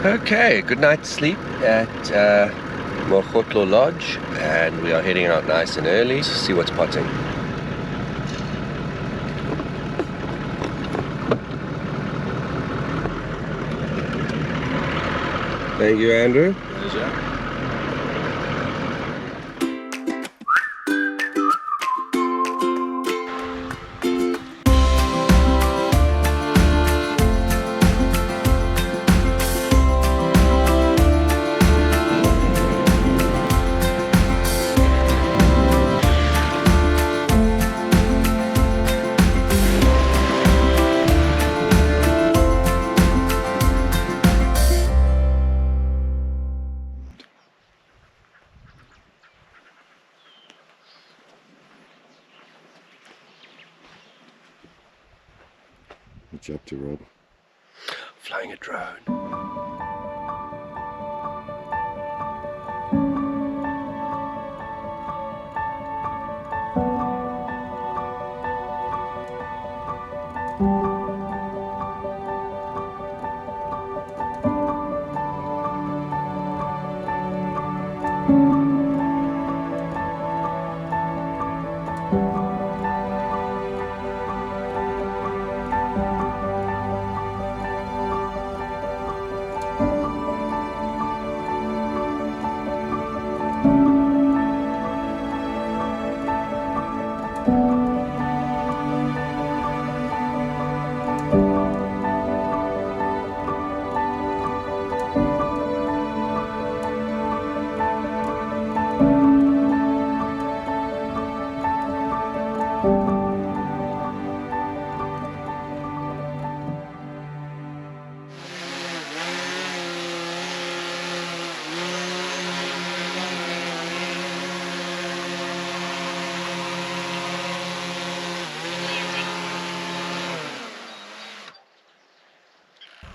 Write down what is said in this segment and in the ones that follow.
Okay, good night's sleep at Mogotlho Lodge, and we are heading out nice and early to see what's potting. Thank you, Andrew. Pleasure. What's up to, Rob? Flying a drone.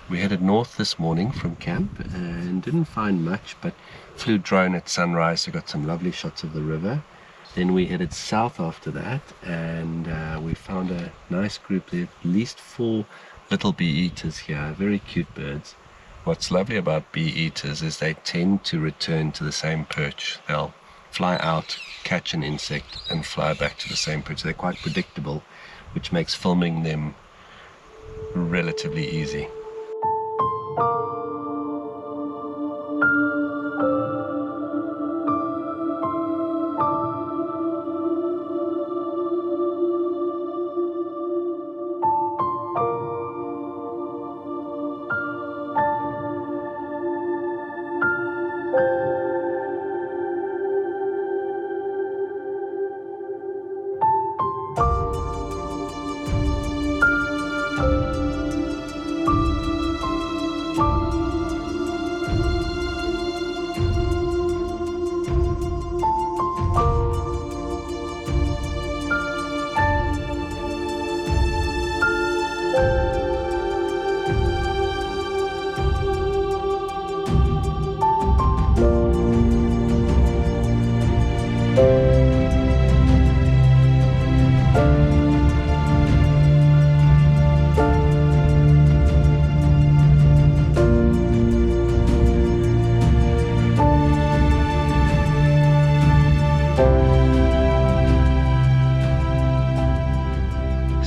We headed north this morning from camp and didn't find much, but flew drone at sunrise, so got some lovely shots of the river. Then we headed south after that, and we found a nice group. There are at least 4 little bee eaters here, very cute birds. What's lovely about bee eaters is they tend to return to the same perch. They'll fly out, catch an insect, and fly back to the same perch. They're quite predictable, which makes filming them relatively easy.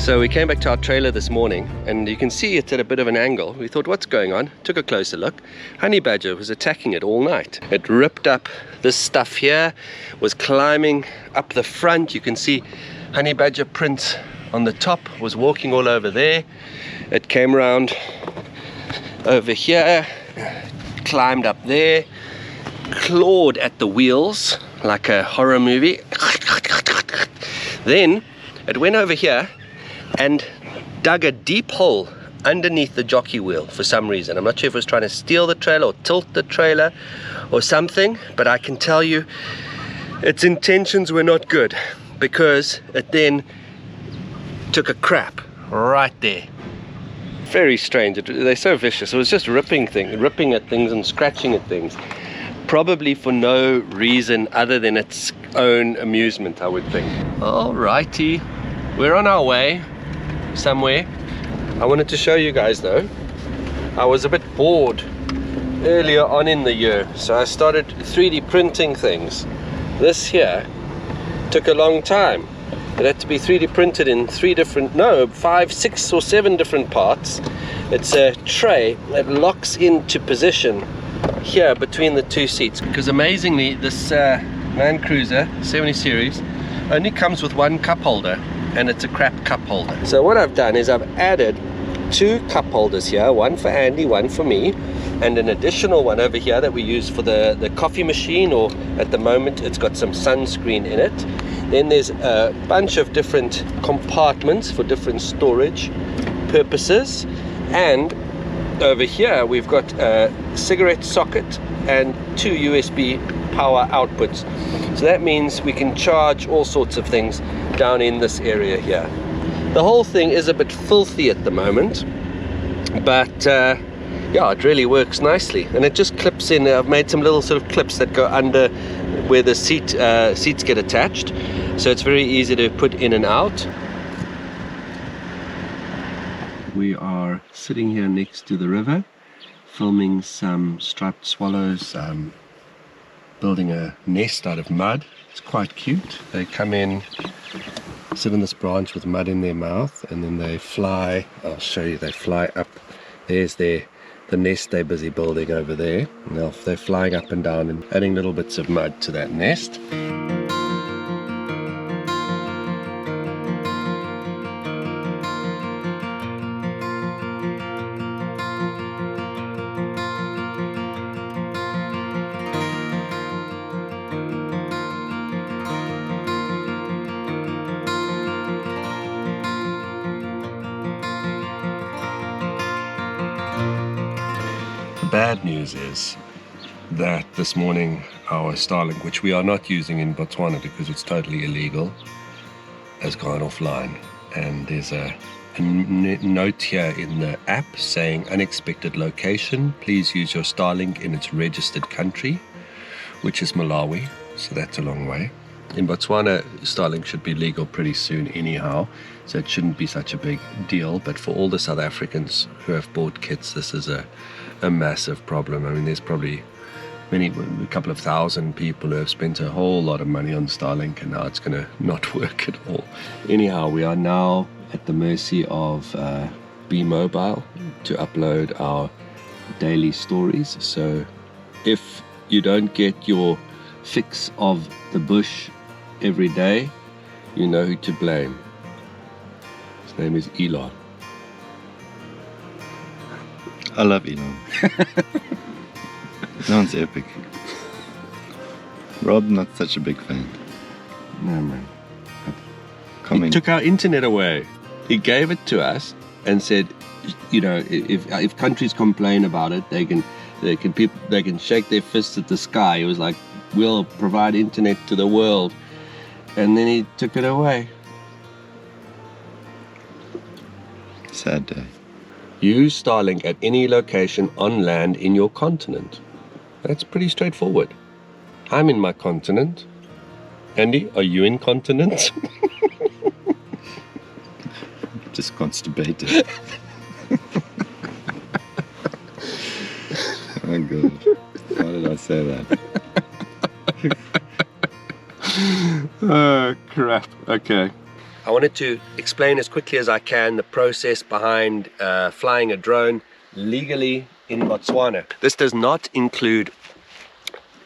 So we came back to our trailer this morning, and you can see it's at a bit of an angle. We thought, what's going on? Took a closer look. Honey badger was attacking it all night. It ripped up this stuff here, was climbing up the front. You can see honey badger prints on the top, was walking all over there. It came around over here, climbed up there, clawed at the wheels like a horror movie. Then it went over here and dug a deep hole underneath the jockey wheel for some reason. I'm not sure if it was trying to steal the trailer or tilt the trailer or something, but I can tell you its intentions were not good, because it then took a crap right there. Very strange. They're so vicious. It was just ripping at things and scratching at things, probably for no reason other than its own amusement, I would think. Alrighty, we're on our way somewhere. I wanted to show you guys though, I was a bit bored earlier on in the year, so I started 3D printing things. This here took a long time. It had to be 3D printed in 5, 6 or 7 different parts. It's a tray that locks into position here between the 2 seats, because amazingly this Land Cruiser 70 series only comes with 1 cup holder, and it's a crap cup holder. So what I've done is I've added 2 cup holders here, one for Andy, one for me, and an additional one over here that we use for the coffee machine, or at the moment it's got some sunscreen in it. Then there's a bunch of different compartments for different storage purposes, and over here we've got a cigarette socket and 2 USB power outputs. So that means we can charge all sorts of things down in this area here. The whole thing is a bit filthy at the moment, but yeah, it really works nicely, and it just clips in. I've made some little sort of clips that go under where the seats get attached, so it's very easy to put in and out. We are sitting here next to the river, filming some striped swallows building a nest out of mud. It's quite cute. They come in, sit on this branch with mud in their mouth, and then they fly. I'll show you. They fly up. There's the nest they're busy building over there. Now they're flying up and down and adding little bits of mud to that nest. Bad news is that this morning our Starlink, which we are not using in Botswana because it's totally illegal, has gone offline, and there's a note here in the app saying unexpected location, please use your Starlink in its registered country, which is Malawi, so that's a long way. In Botswana, Starlink should be legal pretty soon anyhow, so it shouldn't be such a big deal, but for all the South Africans who have bought kits, this is a massive problem. I mean, there's probably a couple of thousand people who have spent a whole lot of money on Starlink, and now it's going to not work at all. Anyhow, we are now at the mercy of B-Mobile to upload our daily stories, so if you don't get your fix of the bush every day, you know who to blame. His name is Elon. I love Elon. Elon's epic. Rob, not such a big fan. No, man. He took our internet away. He gave it to us and said, you know, if countries complain about it, they can shake their fists at the sky. He was like, we'll provide internet to the world, and then he took it away. Sad day. Use Starlink at any location on land in your continent. That's pretty straightforward. I'm in my continent. Andy, are you in continent? Just constipated. Oh God. Why did I say that? Oh crap. Okay. I wanted to explain as quickly as I can the process behind flying a drone legally in Botswana. This does not include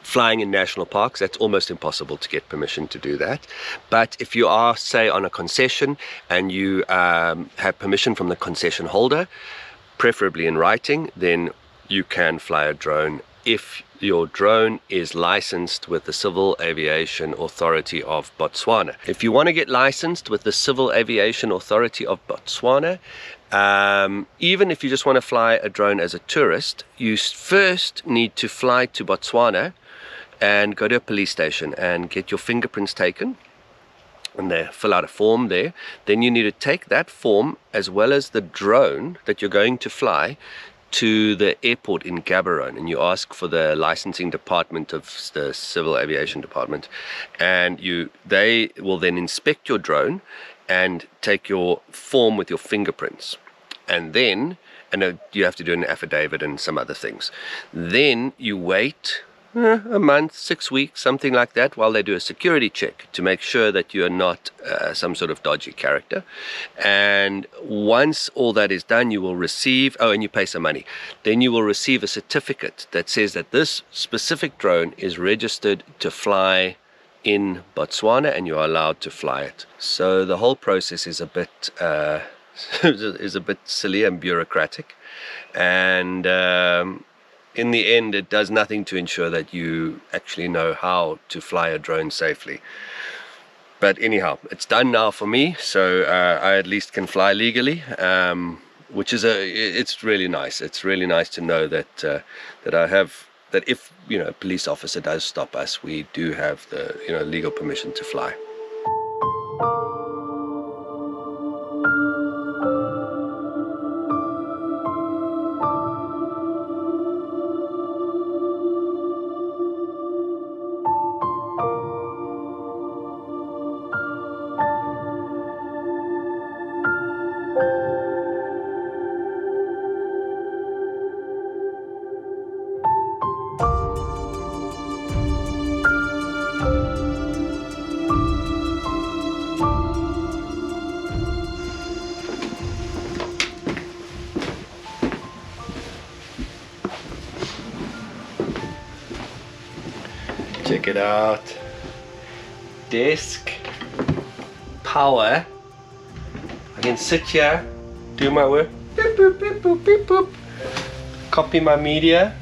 flying in national parks. That's almost impossible to get permission to do that. But if you are, say, on a concession and you have permission from the concession holder, preferably in writing, then you can fly a drone if your drone is licensed with the Civil Aviation Authority of Botswana. If you want to get licensed with the Civil Aviation Authority of Botswana, even if you just want to fly a drone as a tourist, you first need to fly to Botswana and go to a police station and get your fingerprints taken, and they fill out a form there. Then you need to take that form as well as the drone that you're going to fly to the airport in Gaborone, and you ask for the licensing department of the Civil Aviation Department, and they will then inspect your drone and take your form with your fingerprints. And then and you have to do an affidavit and some other things. Then you wait a month, 6 weeks, something like that, while they do a security check to make sure that you are not some sort of dodgy character. And once all that is done, you will receive, and you pay some money, then you will receive a certificate that says that this specific drone is registered to fly in Botswana and you are allowed to fly it. So the whole process is a bit silly and bureaucratic, and in the end, it does nothing to ensure that you actually know how to fly a drone safely. But anyhow, it's done now for me, so I at least can fly legally, which is it's really nice. It's really nice to know that that if a police officer does stop us, we do have the legal permission to fly. Check it out. Desk, power. I can sit here, do my work, beep, boop, beep, boop, beep, boop. Copy my media.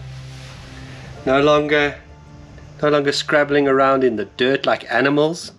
No longer scrabbling around in the dirt like animals.